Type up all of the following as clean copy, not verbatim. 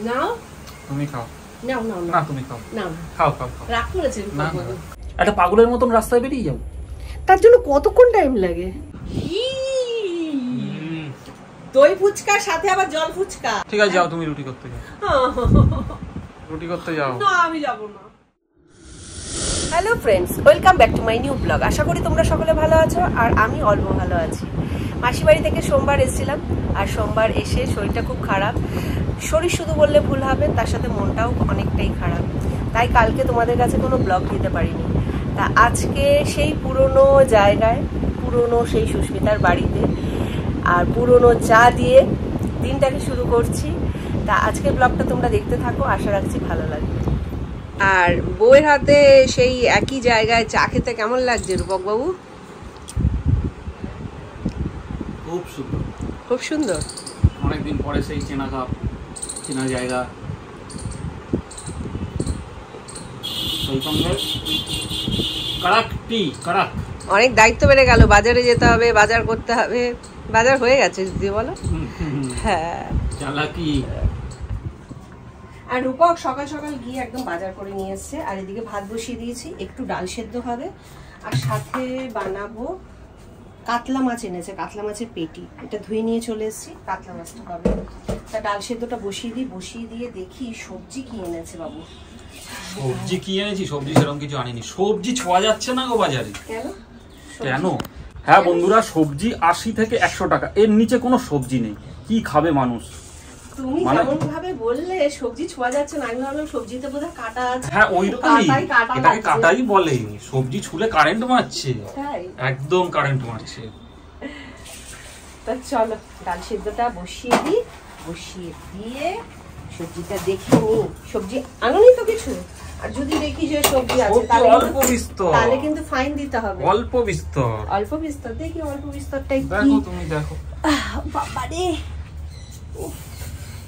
নাও তুমি খাও। নাও নাও না তুমি খাও। না খাও খাও খাও। রাগ করেছে না একটা পাগলের মতন রাস্তায় বেরিয়ে যাও। তার জন্য কতক্ষণ টাইম লাগে? দই ফুচকার সাথে আবার জল ফুচকা। ঠিক আছে যাও, তুমি রুটি করতে যাও। রুটি করতে যাও। না আমি যাব না। Hello friends, welcome back to my new blog. আশা করি তোমরা সকলে ভালো আছো আর আমি অল্প ভালো আছি। মাসি বাড়ি থেকে সোমবার এসেছিলাম আর সোমবার এসে শরীরটা খুব খারাপ। শরীর শুধু বললে ভুল হবে, তার সাথে মনটাও অনেকটাই খারাপ। তাই কালকে তোমাদের কাছে কোনো ব্লগ দিতে পারিনি। তা আজকে সেই পুরনো জায়গায়, পুরনো সেই সুস্মিতার বাড়িতে আর পুরনো চা দিয়ে দিনটাকে শুরু করছি। তা আজকের ব্লগটা তোমরা দেখতে থাকো, আশা রাখছি ভালো লাগবে। আর বউয়ের হাতে সেই একই জায়গায় চা খেতে কেমন লাগছে রূপক বাবু? খুব সুন্দর, খুব সুন্দর। অনেকদিন পরে সেই চেনা কাপ, চেনা জায়গা। অনেক দায়িত্ব বেড়ে গেল, বাজারে যেতে হবে, বাজার করতে হবে। বাজার হয়ে গেছে যদি বলো। হ্যাঁ চালাকি। আর রূপক সকাল সকাল গিয়ে একদম বাজার করে নিয়ে এসছে। আর এদিকে ভাত বসিয়ে দিয়েছি, একটু ডাল সেদ্ধ হবে আর সাথে বানাবো কাতলা মাছ এনেছে, কাতলা মাছের পেটি। এটা ধুয়ে নিয়ে চলে এসেছি, কাতলা মাছটা হবে। তা ডাল সেদ্ধটা বসিয়ে দিই, বসিয়ে দিয়ে দেখি সবজি কি এনেছে বাবু। সবজি কি এনেছি? সবজি সেরকম কিছু আনিনি। সবজি ছোঁয়া যাচ্ছে না গো বাজারে। কেন কেন? হ্যাঁ বন্ধুরা, সবজি 80 থেকে 100 টাকা, এর নিচে কোনো সবজি নেই। কি খাবে মানুষ? তুমি যেমন ভাবে বললে সবজি ছোঁয়া যাচ্ছে না, আমি ভাবলাম সবজিতে বোধহয় কাটা আছে। হ্যাঁ ওইরকমই, এটাকে কাটাই বলে। সবজি ছুলে কারেন্ট মারছে, একদম কারেন্ট মারছে। তা চলো ডাল সিদ্ধটা বসিয়ে দিই, বসিয়ে দিয়ে সবজিটা দেখে নিই। সবজি আনোনি তো কিছু? আর যদি দেখি যে সবজি আছে তাহলে কিন্তু ফাইন দিতে হবে। অল্প বিস্তর, অল্প বিস্তর দেখি, অল্প বিস্তরটাই দেখো তুমি দেখো। বাবা রে,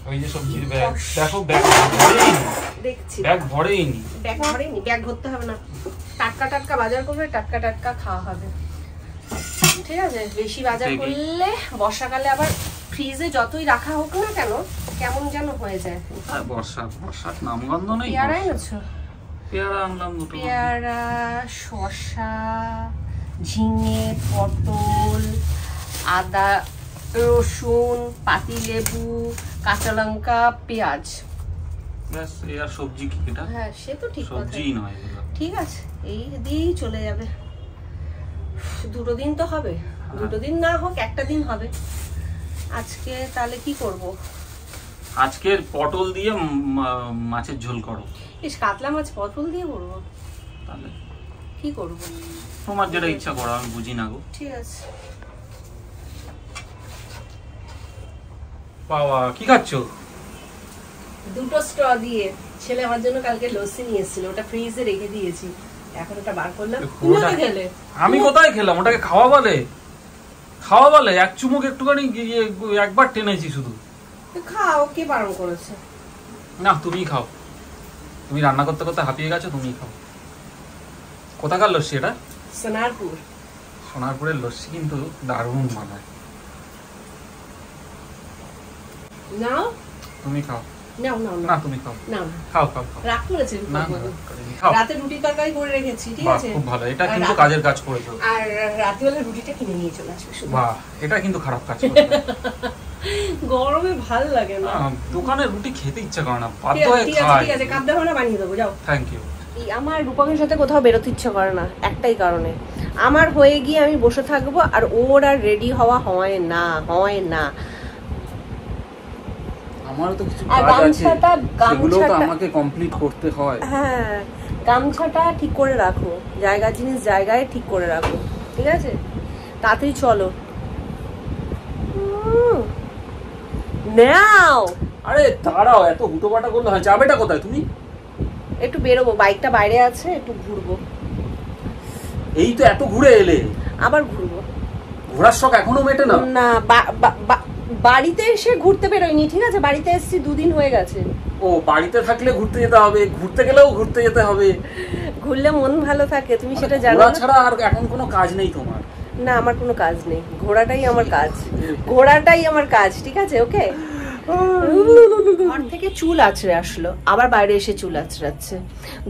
ওই যে সবজির ব্যাগ দেখো, ব্যাগ ভরেই দেখছি, ব্যাগ ভরেই নি, ব্যাগ ভরেই নি। ব্যাগ ভরতে হবে না, টাটকা টাটকা বাজার করবে, টাটকা টাটকা খাওয়া হবে। ঠিক আছে, বেশি বাজার করলে বর্ষাকালে আবার ফ্রিজে যতই রাখা হোক না কেন কেমন যেন হয়ে যায়। আর বর্ষার নামগন্ধ নেই। পেয়ারা এনেছো? পেয়ারা আনলাম দুটো। পেয়ারা, শসা, ঝিঙে, পটল, আদা, রসুন, পাতিলেবু, কাঁচা লঙ্কা, পেঁয়াজ। ব্যাস, এই আর সবজি কি এটা? হ্যাঁ সে তো ঠিক কথা, সবজি নয় এগুলো। ঠিক আছে, এই দিয়েই চলে যাবে। দুটো দিন তো হবে, দুটো দিন না হোক একটা দিন হবে। আজকে তাহলে কি করব? আজকের পটল দিয়ে মাছের ঝোল করো। ইস, কাতলা মাছ পটল দিয়ে করবো? তাহলে কি করব? তোমার যেটা ইচ্ছা করো, আমি বুঝি না গো। ঠিক আছে। বাবা কি খাচ্ছ? দুটো স্ট্র দিয়ে। ছেলে আমার জন্য কালকে লস্যি নিয়ে এসেছিল, ওটা ফ্রিজে রেখে দিয়েছি, এখন ওটা বার করলাম। খেলে? আমি কোথায় খেলাম? ওটাকে খাওয়া বলে? খাওয়া বলে? এক চুমুক একটুখানি একবার টেনেছি শুধু। খাও, কে বারণ করেছে? না তুমি খাও, তুমি রান্না করতে করতে হাঁপিয়ে গেছো, তুমি খাও। কোথাকার লস্যি এটা? সোনারপুর। সোনারপুরের লস্যি কিন্তু দারুণ মানায়। নাও তুমি খাও। নাও নাও না তুমি খাও। নাও খাও খাও খাও। রাগ করেছে? না খাও। রাতে রুটি তরকারি করে রেখেছি, ঠিক আছে? খুব ভালো, এটা কিন্তু কাজের কাজ করেছো। আর রাতেবেলা রুটিটা কিনে নিয়ে চলে আসবে শুধু। বাহ, এটা কিন্তু খারাপ কাজ করেছো। গরমে ভালো লাগে না, দোকানে রুটি খেতে ইচ্ছা করে না, বাধ্য হয়ে খাই। ঠিক আছে, কাঁদতে হবে না, বানিয়ে দেবো, যাও। Thank you. আমার রূপকের সাথে কোথাও বেরোতে ইচ্ছা করে না, একটাই কারণে, আমার হয়ে গিয়ে আমি বসে থাকবো আর ওর আর রেডি হওয়া হয় না, হয় না। আমারও তো কিছু কাজ আছে, সেগুলো তো আমাকে কমপ্লিট করতে হয়। হ্যাঁ, গামছাটা ঠিক করে রাখো, জায়গা জিনিস জায়গায় ঠিক করে রাখো, ঠিক আছে? তাড়াতাড়ি চলো। নাও। আরে দাঁড়াও, এত হুটোপাটা করলে হয়? যাবেটা কোথায় তুমি? একটু বেরোবো, বাইকটা বাইরে আছে, একটু ঘুরবো। এই তো এত ঘুরে এলে, আবার ঘুরবো? ঘোরার শখ এখনো মেটে না? না, বাড়িতে এসে ঘুরতে বেরোয়নি, ঠিক আছে? বাড়িতে এসেছি 2 দিন হয়ে গেছে। ও, বাড়িতে থাকলে ঘুরতে যেতে হবে, ঘুরতে গেলেও ঘুরতে যেতে হবে। ঘুরলে মন ভালো থাকে, তুমি সেটা জানো না? ছাড়া আর এখন কোনো কাজ নেই তোমার? না, আমার কোনো কাজ নেই, ঘোরাটাই আমার কাজ, ঘোরাটাই আমার কাজ, ঠিক আছে? ওকে। ঘর থেকে চুল আছড়ে আসলো, আবার বাইরে এসে চুল আছড়াচ্ছে।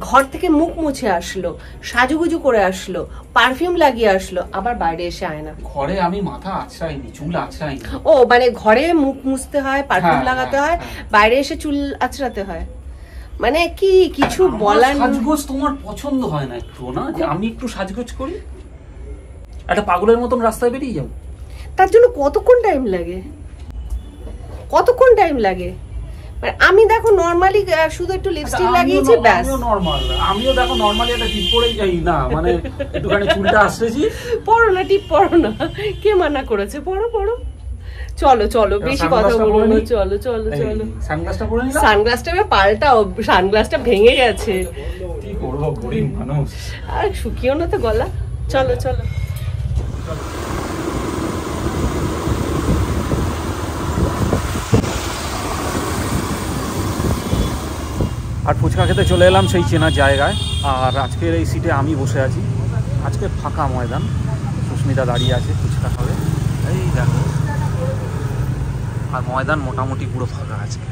ঘর থেকে মুখ মুছে আসলো, সাজুগুজু করে আসলো, পারফিউম লাগিয়ে আসলো, আবার বাইরে এসে আয়না। ঘরে আমি মাথা আছড়াইনি, চুল আছড়াইনি। ও মানে ঘরে মুখ মুছতে হয়, পারফিউম লাগাতে হয়, বাইরে এসে চুল আছড়াতে হয়, মানে কি কিছু বলার। সাজগোজ তোমার পছন্দ হয় না একটু না, যে আমি একটু সাজগোজ করি, একটা পাগলের মতন রাস্তায় বেরিয়ে যাবো? তার জন্য কতক্ষণ টাইম লাগে, কতক্ষণ টাইম লাগে? মানে আমি দেখো নরমালি শুধু একটু লিপস্টিক লাগিয়েছি ব্যাস। আমিও দেখো নরমালি একটা টিপ পরেই যাই না, মানে একটুখানি চুলটা আসতেছি। পড়ো না, টিপ পড়ো না, কে মানা করেছে? পড়ো পড়ো, চলো চলো, বেশি কথা বলবো না, চলো চলো চলো। সানগ্লাসটা পরে নিলাম, সানগ্লাসটা পাল্টাও, সানগ্লাসটা ভেঙে গেছে। কি করবো, গরিব মানুষ। আর শুকিও না তো গলা, চলো চলো। আর ফুচকা খেতে চলে এলাম সেই চেনা জায়গায়। আর আজকের এই সিটে আমি বসে আছি। আজকে ফাঁকা ময়দান, সুস্মিতা দাঁড়িয়ে আছে, ফুচকা খাবে, এই দেখো। আর ময়দান মোটামুটি পুরো ফাঁকা আজকে।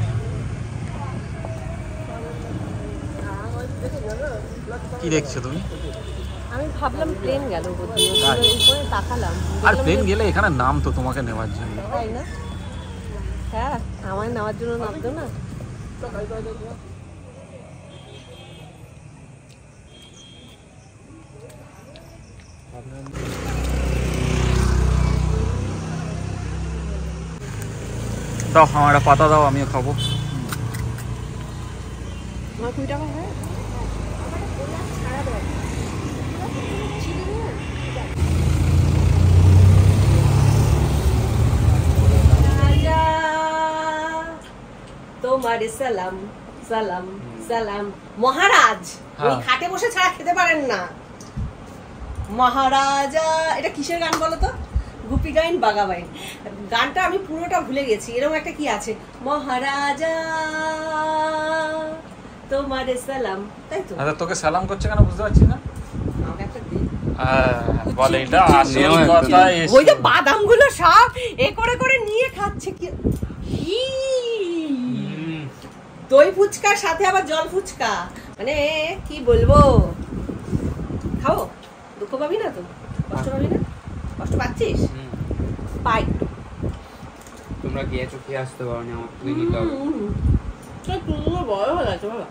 কি দেখছো তুমি? আমি ভাবলাম প্লেন গেল, তাকালাম, আর প্লেন গেলে এখানে নাম তো তোমাকে নেওয়ার জন্য, তাই না? হ্যাঁ, আমায় নেওয়ার জন্য নামতো না। দাও আমার একটা পাতা দাও, আমিও খাবো। আমার 20 টাকা হয়। তোমার সালাম সালাম সালাম। মহারাজ ওই খাটে বসে ছাড়া খেতে পারেন না। মহারাজা, এটা কিসের গান বলো তো? গুপি গাইন বাগাবাইন। গানটা আমি পুরোটা ভুলে গেছি। এরকম একটা কি আছে, মহারাজা তোমার সালাম, তাই তো? আচ্ছা, তোকে সালাম করছে কেন বুঝতে পারছি না। আমাকে একটা দিন বলে এটা আসল কথা। ওই যে বাদামগুলো সব এ করে করে নিয়ে খাচ্ছে। কি দই ফুচকার সাথে আবার জল ফুচকা, মানে কি বলবো। খাও, দুঃখ পাবি না তো? কষ্ট পাবি না? কষ্ট পাচ্ছিস? পাই। তোমরা গিয়েছো, খেয়ে আসতে পারো না, আমার তুই নিতে হবে। তুই বড় হয়ে গেছে, বাবা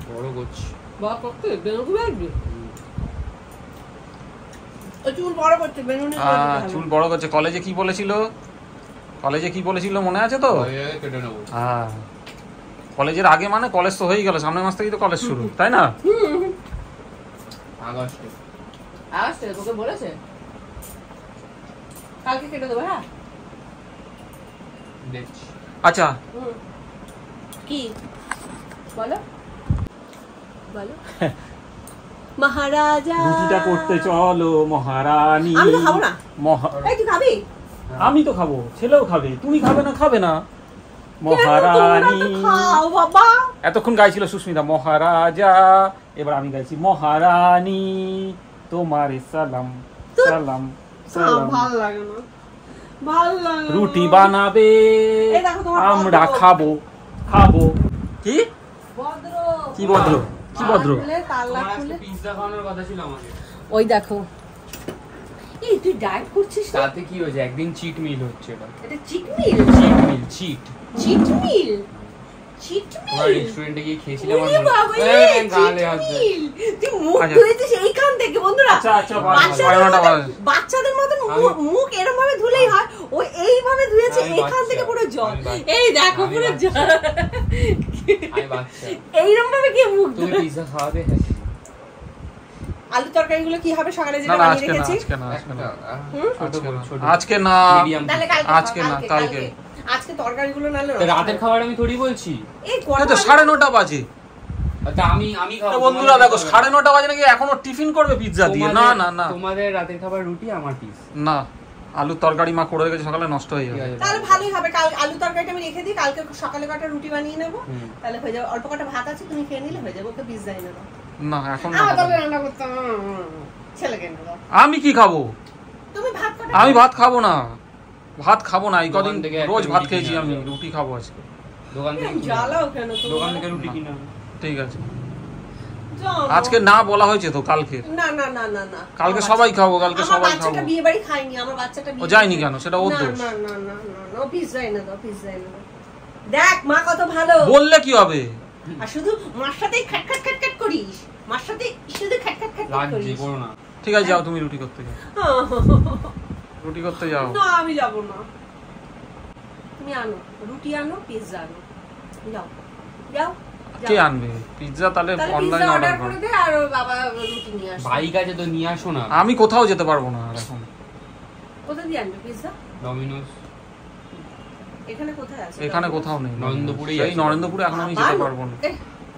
বড় করছি। বাবা করতে বেরোতে পারবি? চুল বড় করছে, বেরোনি চুল বড় করছে। কলেজে কি বলেছিল? কলেজে কি বলেছিল মনে আছে তো? কেটে নেবো। হ্যাঁ, কলেজের আগে মানে কলেজ তো হয়ে গেল, সামনের মাস থেকেই তো কলেজ শুরু, তাই না? আগস্টে। আসছে তোকে বলেছে কালকে কেটে দেবো। হ্যাঁ দেখছি। আচ্ছা, কি বলো বলো। মহারাজা রুটিটা করতে চলো মহারানী। আমি তো খাবো না। এই তুই খাবি? আমি তো খাবো, ছেলেও খাবে। তুমি খাবে না? খাবে না। মহারানী খাও বাবা। এতক্ষণ গাইছিল সুস্মিতা মহারাজা, এবার আমি গাইছি মহারানী তোমার সালাম সালাম সালাম। ভালো লাগে না, ভালো লাগে না। রুটি বানাবে, আমরা খাবো খাবো। কি ভদ্র, কি ভদ্র, কি ভদ্র? তালা খুলে পিৎজা খাওয়ানোর কথা ছিল আমাকে। ওই দেখো, এই তুই ডায়েট করছিস না? তাতে কি হয়েছে? একদিন চিট মিল হচ্ছে। এটা চিট মিল? চিট মিল, চিট চিট মিল, চিট আমরা মিল। রেস্টুরেন্টে গিয়ে খেয়েছিলাম। ওরে বাবা রে, গালে হাত চিট দে। মিল। তুই মুখ আচ্ছা। ধুয়েছিস এইখান থেকে বন্ধুরা। আচ্ছা, আচ্ছা, বাচ্চাদের মতন মুখ এরকম ভাবে ধুলেই হয়। ও এইভাবে ধুয়েছে, আমি এইখান থেকে বাচ্চা, পুরো জল। আমি বাচ্চা। এই দেখো আমি পুরো বাচ্চা। জল। আমি বাচ্চা। এইরকম ভাবে কি মুখ তুমি ধোয়? পিৎজা খাওয়াবে? হ্যাঁ। আলু তরকারি গুলো কি হবে সকালে না যেটা না, বানিয়ে আজকে না, রেখেছি? আজকে না, আজকে না, ছোট বড়, ছোট। আজকে না। Medium। তাহলে কালকে আজকে না, কালকে। আজকে তরকারি গুলো নালে তা রাতের খাবার আমি থোড়ি বলছি। এই এই তো 9:30 বাজে। তা আমি খাবো। বন্ধুরা দেখো, 9:30 বাজে নাকি এখনো টিফিন করবে পিৎজা দিয়ে? না না না, তোমাদের রাতের খাবার রুটি, আমার পিস। না, আলুর তরকারি মা করে রেখেছে, সকালে নষ্ট হয়ে যাবে। তাহলে ভালোই হবে। কাল আলু তরকারিটা আমি রেখে দিই, কালকে সকালে কটা রুটি বানিয়ে নেবো, তাহলে হয়ে যাবে। অল্প কটা ভাত আছে, তুমি খেয়ে নিলে হয়ে যাবে। ওকে পিৎজা এনে দাও। না এখন আমার না। তবে রান্না করতে ছেলেকে এনে দাও। আমি কি খাবো? তুমি ভাত কটা আমি ভাত খাবো না। ভাত খাবো না এই কদিন দোকান থেকে একটা রোজ ভাত রুটি খেয়েছি কিনে আমি, আনবো। রুটি খাবো আজকে। দোকান থেকে কিনে জ্বালাও কেন আনবো। তো দোকান থেকে রুটি কিনে আনবো। ঠিক আছে, জানো। আজকে না বলা হয়েছে তো কালকে। না না না না না কালকে সবাই খাবো, কালকে আমার সবাই বাচ্চাটা খাবো। বিয়ে বাড়ি খায়নি, আমার বাচ্চাটা ও যায়নি কেন? সেটা ওর না দোষ। না না না না না, ও পিজ্জা এনে দাও, পিজ্জা এনে দাও। দেখ মা কত ভালো। বললে কি হবে? আর শুধু মার সাথেই খ্যাট খ্যাট খ্যাট খ্যাট করিস, মার সাথে শুধু খ্যাট খ্যাট খ্যাট খ্যাট লাগছে করিস। করো না। ঠিক আছে যাও, তুমি রুটি করতে যাও, রুটি করতে যাও। না আমি যাব না, তুমি আনো রুটি, আনো পিজ্জা আনো, যাও যাও কে আনবে পিৎজা? তাহলে তাহলে অনলাইন পিজ্জা অর্ডার অর্ডার করো। করে দে আর ওর বাবা রুটি নিয়ে আসবে। বাইক আছে তো নিয়ে আসো না। আমি কোথাও যেতে পারবো না আর এখন। কোথা দিয়ে আনবে পিজ্জা? ডমিনোস এখানে কোথায় আছে? এখানে কোথাও নেই। নরেন্দ্রপুরেই এই আছে। নরেন্দ্রপুরে এখন আমি যেতে পারবো না,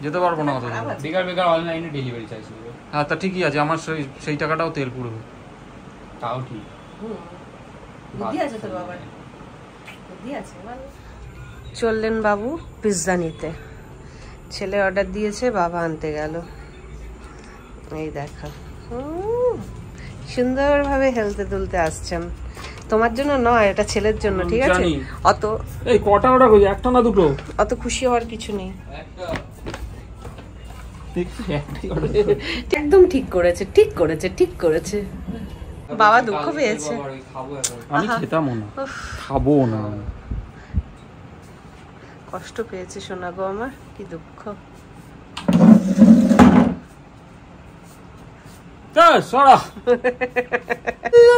যেতে পারবো না অতদূর। খারাপ আছে। বেকার বেকার অনলাইনে ডেলিভারি চাইছিল। হ্যাঁ তা ঠিকই আছে, আমার সেই টাকাটাও তেল পুড়বে। তাও ঠিক। হুম, বুদ্ধি আছে তোর বাবার, বুদ্ধি আছে ভালো। চললেন বাবু পিৎজা নিতে, ছেলে অর্ডার দিয়েছে, বাবা আনতে গেল। এই দেখো সুন্দরভাবে হেলতে তুলতে আসছেন। তোমার জন্য নয়, এটা ছেলের জন্য, ঠিক আছে? জানি। অত এই কটা অর্ডার করি, একটা না দুটো? অত খুশি হওয়ার কিছু নেই, একদম ঠিক করেছে, ঠিক করেছে, ঠিক করেছে। বাবা দুঃখ পেয়েছে। খাবো এখন। আমি খেতাম না, খাবো না। কষ্ট পেয়েছে সোনা গো আমার, কি দুঃখ। সরা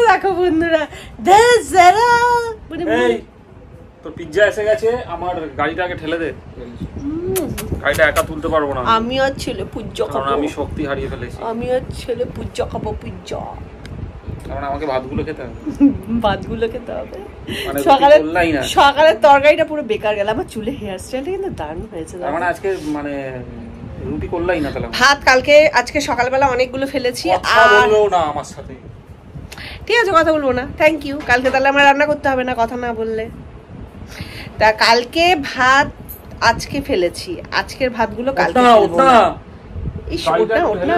দেখো বন্ধুরা, এই তোর পিৎজা এসে গেছে, আমার গাড়িটাকে ঠেলে দে, গাড়িটা একা তুলতে পারবো না আমি আর ছেলে পুজো কারণ খাবো, আমি শক্তি হারিয়ে ফেলেছি। আমি আর ছেলে পুজো খাবো, পুজো কারণ আমাকে ভাতগুলো খেতে হবে, ভাতগুলো খেতে হবে। মানে সকালে রুটি করলাই না। সকালের তরকারিটা পুরো বেকার গেল। আমার চুলে হেয়ার স্টাইলটা কিন্তু দারুণ হয়েছে। তার মানে আজকে মানে রুটি করলাই না তাহলে? ভাত কালকে আজকে সকালবেলা অনেকগুলো ফেলেছি। কথা আর বললো না আমার সাথে। ঠিক আছে, কথা বলবো না, থ্যাংক ইউ। কালকে তাহলে আমার রান্না করতে হবে না কথা না বললে। তা কালকে ভাত আজকে ফেলেছি, আজকের ভাতগুলো কালকে ফেলবো না। ইস, ওটা ওটা